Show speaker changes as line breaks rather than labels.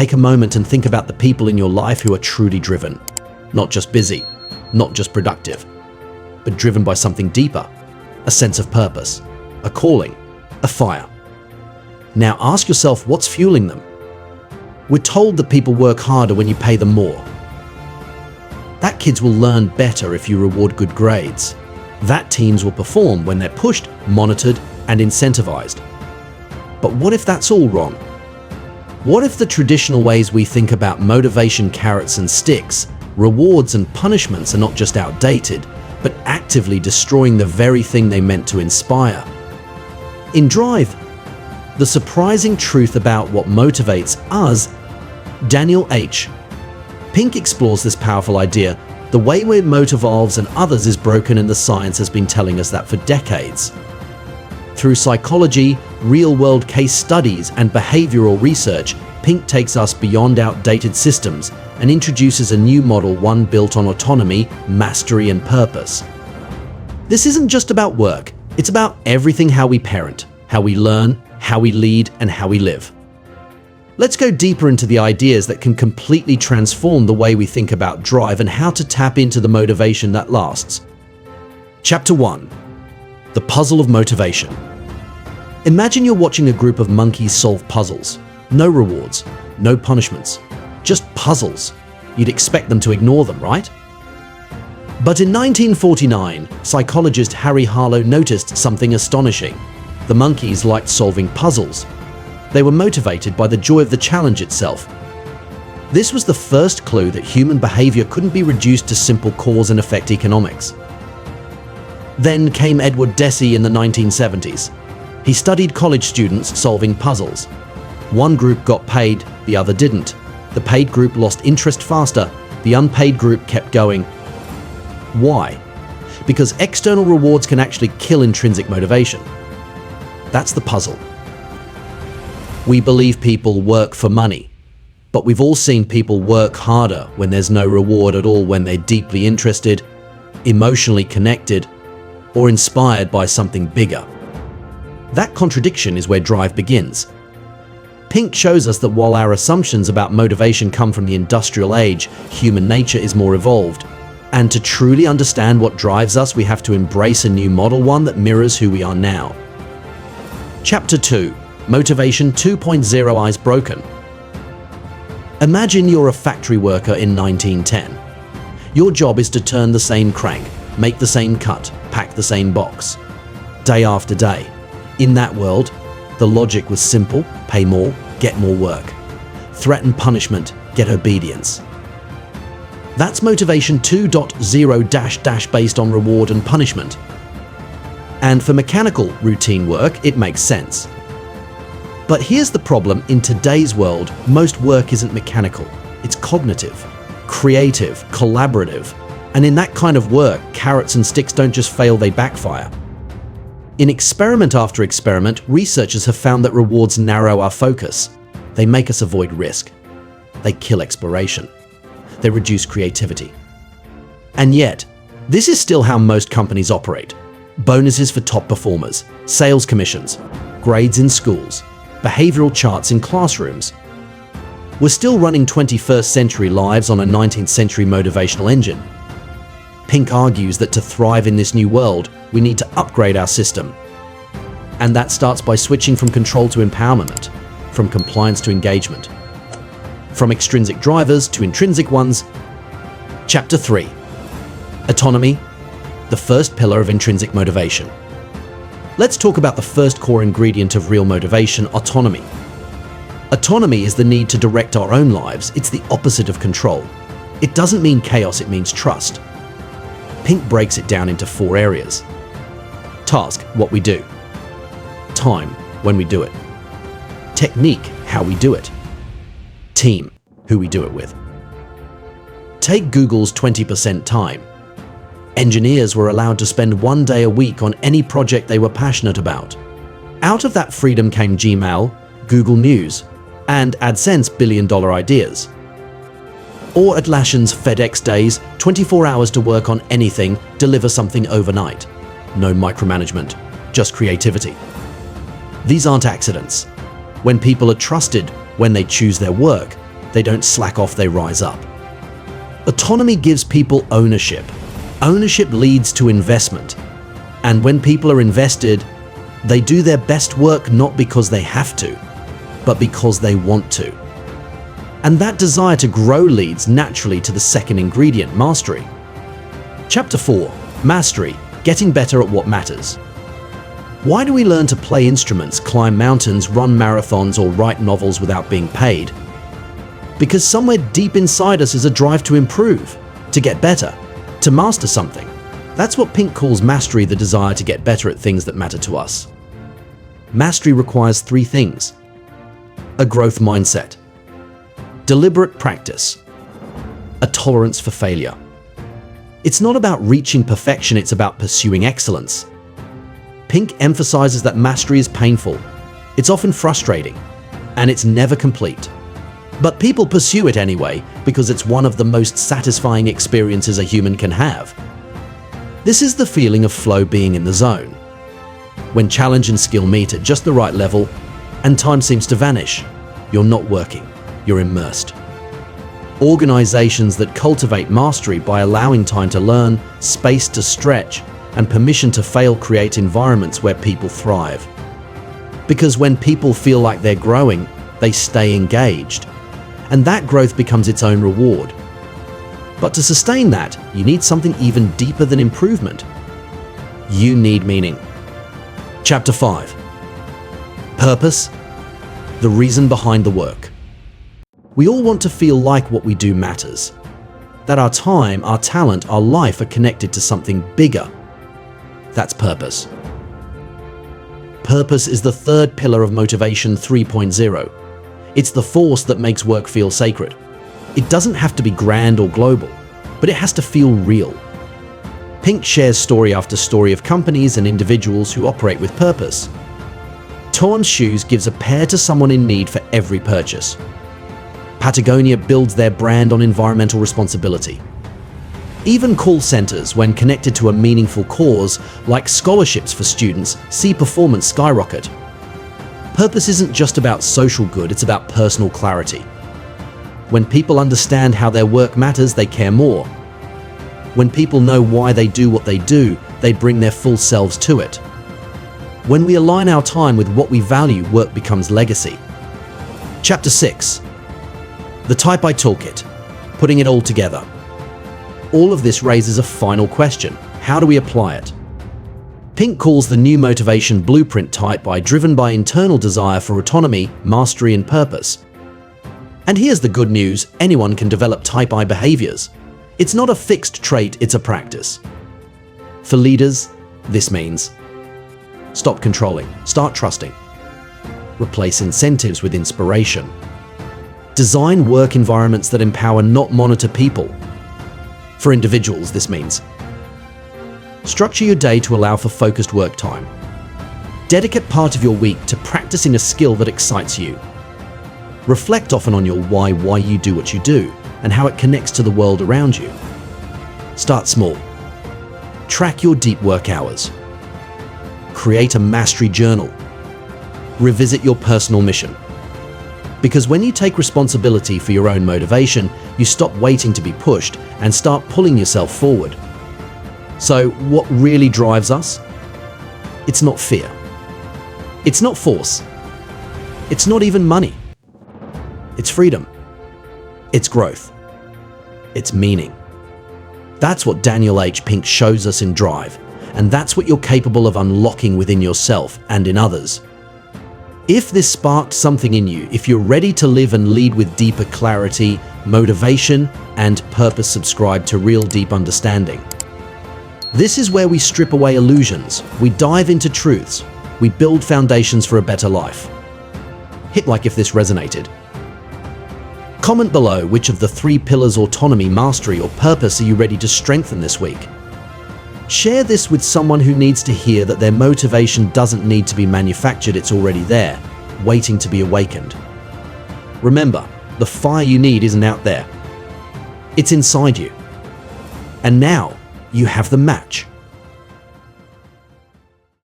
take a moment and think about the people in your life who are truly driven. Not just busy, not just productive, but driven by something deeper, a sense of purpose, a calling, a fire. Now ask yourself what's fueling them. We're told that people work harder when you pay them more. That kids will learn better if you reward good grades. That teams will perform when they're pushed, monitored, and incentivized. But what if that's all wrong? What if the traditional ways we think about motivation, carrots and sticks, rewards and punishments are not just outdated, but actively destroying the very thing they meant to inspire? In Drive, the surprising truth about what motivates us, Daniel H. Pink explores this powerful idea. The way we motive evolves and others is broken, and the science has been telling us that for decades. Through psychology, real-world case studies, and behavioral research, Pink takes us beyond outdated systems and introduces a new model, one built on autonomy, mastery, and purpose. This isn't just about work, it's about everything: how we parent, how we learn, how we lead, and how we live. Let's go deeper into the ideas that can completely transform the way we think about drive and how to tap into the motivation that lasts. Chapter 1. The Puzzle of Motivation. Imagine you're watching a group of monkeys solve puzzles. No rewards, no punishments, just puzzles. You'd expect them to ignore them, right? But in 1949, psychologist Harry Harlow noticed something astonishing. The monkeys liked solving puzzles. They were motivated by the joy of the challenge itself. This was the first clue that human behavior couldn't be reduced to simple cause and effect economics. Then came Edward Deci in the 1970s. He studied college students solving puzzles. One group got paid, the other didn't. The paid group lost interest faster, the unpaid group kept going. Why? Because external rewards can actually kill intrinsic motivation. That's the puzzle. We believe people work for money, but we've all seen people work harder when there's no reward at all, when they're deeply interested, emotionally connected, or inspired by something bigger. That contradiction is where drive begins. Pink shows us that while our assumptions about motivation come from the industrial age, human nature is more evolved. And to truly understand what drives us, we have to embrace a new model, one that mirrors who we are now. Chapter 2. Motivation 2.0 Eyes Broken. Imagine you're a factory worker in 1910. Your job is to turn the same crank, make the same cut, pack the same box, day after day. In that world, the logic was simple: pay more, get more work. Threaten punishment, get obedience. That's motivation 2.0 based on reward and punishment. And for mechanical, routine work, it makes sense. But here's the problem: in today's world, most work isn't mechanical. It's cognitive, creative, collaborative. And in that kind of work, carrots and sticks don't just fail, they backfire. In experiment after experiment, researchers have found that rewards narrow our focus. They make us avoid risk. They kill exploration. They reduce creativity. And yet, this is still how most companies operate. Bonuses for top performers, sales commissions, grades in schools, behavioral charts in classrooms. We're still running 21st century lives on a 19th century motivational engine. Pink argues that to thrive in this new world, we need to upgrade our system. And that starts by switching from control to empowerment, from compliance to engagement, from extrinsic drivers to intrinsic ones. Chapter 3. Autonomy, the first pillar of intrinsic motivation. Let's talk about the first core ingredient of real motivation: autonomy. Autonomy is the need to direct our own lives. It's the opposite of control. It doesn't mean chaos, it means trust. Pink breaks it down into 4 areas. Task, what we do. Time, when we do it. Technique, how we do it. Team, who we do it with. Take Google's 20% time. Engineers were allowed to spend 1 day a week on any project they were passionate about. Out of that freedom came Gmail, Google News, and AdSense billion-dollar ideas. Or Atlassian's FedEx days, 24 hours to work on anything, deliver something overnight. No micromanagement, just creativity. These aren't accidents. When people are trusted, when they choose their work, They don't slack off, they rise up. Autonomy gives people ownership. Ownership leads to investment. And when people are invested, they do their best work not because they have to, but because they want to. And that desire to grow leads naturally to the second ingredient, mastery. Chapter 4. Mastery, getting better at what matters. Why do we learn to play instruments, climb mountains, run marathons, or write novels without being paid? Because somewhere deep inside us is a drive to improve, to get better, to master something. That's what Pink calls mastery, the desire to get better at things that matter to us. Mastery requires 3 things: a growth mindset, deliberate practice, a tolerance for failure. It's not about reaching perfection, it's about pursuing excellence. Pink emphasizes that mastery is painful, it's often frustrating, and it's never complete. But people pursue it anyway because it's one of the most satisfying experiences a human can have. This is the feeling of flow, being in the zone. When challenge and skill meet at just the right level and time seems to vanish, you're not working, you're immersed. Organizations that cultivate mastery by allowing time to learn, space to stretch, and permission to fail create environments where people thrive. Because when people feel like they're growing, they stay engaged, and that growth becomes its own reward. But to sustain that, you need something even deeper than improvement. You need meaning. Chapter 5. Purpose, the reason behind the work. We all want to feel like what we do matters, that our time, our talent, our life are connected to something bigger. That's purpose. Purpose is the third pillar of Motivation 3.0. It's the force that makes work feel sacred. It doesn't have to be grand or global, but it has to feel real. Pink shares story after story of companies and individuals who operate with purpose. Torn Shoes gives a pair to someone in need for every purchase. Patagonia builds their brand on environmental responsibility. Even call centers, when connected to a meaningful cause, like scholarships for students, see performance skyrocket. Purpose isn't just about social good, it's about personal clarity. When people understand how their work matters, they care more. When people know why they do what they do, they bring their full selves to it. When we align our time with what we value, work becomes legacy. Chapter 6. The Type I Toolkit, putting it all together. All of this raises a final question: how do we apply it? Pink calls the new motivation blueprint Type I, driven by internal desire for autonomy, mastery, and purpose. And here's the good news: anyone can develop Type I behaviors. It's not a fixed trait, it's a practice. For leaders, this means stop controlling, start trusting. Replace incentives with inspiration. Design work environments that empower, not monitor people. For individuals, this means structure your day to allow for focused work time. Dedicate part of your week to practicing a skill that excites you. Reflect often on your why you do what you do, and how it connects to the world around you. Start small. Track your deep work hours. Create a mastery journal. Revisit your personal mission. Because when you take responsibility for your own motivation, you stop waiting to be pushed and start pulling yourself forward. So, what really drives us? It's not fear. It's not force. It's not even money. It's freedom. It's growth. It's meaning. That's what Daniel H. Pink shows us in Drive, and that's what you're capable of unlocking within yourself and in others. If this sparked something in you, if you're ready to live and lead with deeper clarity, motivation, and purpose, subscribe to Real Deep Understanding. This is where we strip away illusions, we dive into truths, we build foundations for a better life. Hit like if this resonated. Comment below which of the 3 pillars, autonomy, mastery, or purpose, are you ready to strengthen this week. Share this with someone who needs to hear that their motivation doesn't need to be manufactured, it's already there, waiting to be awakened. Remember, the fire you need isn't out there. It's inside you. And now, you have the match.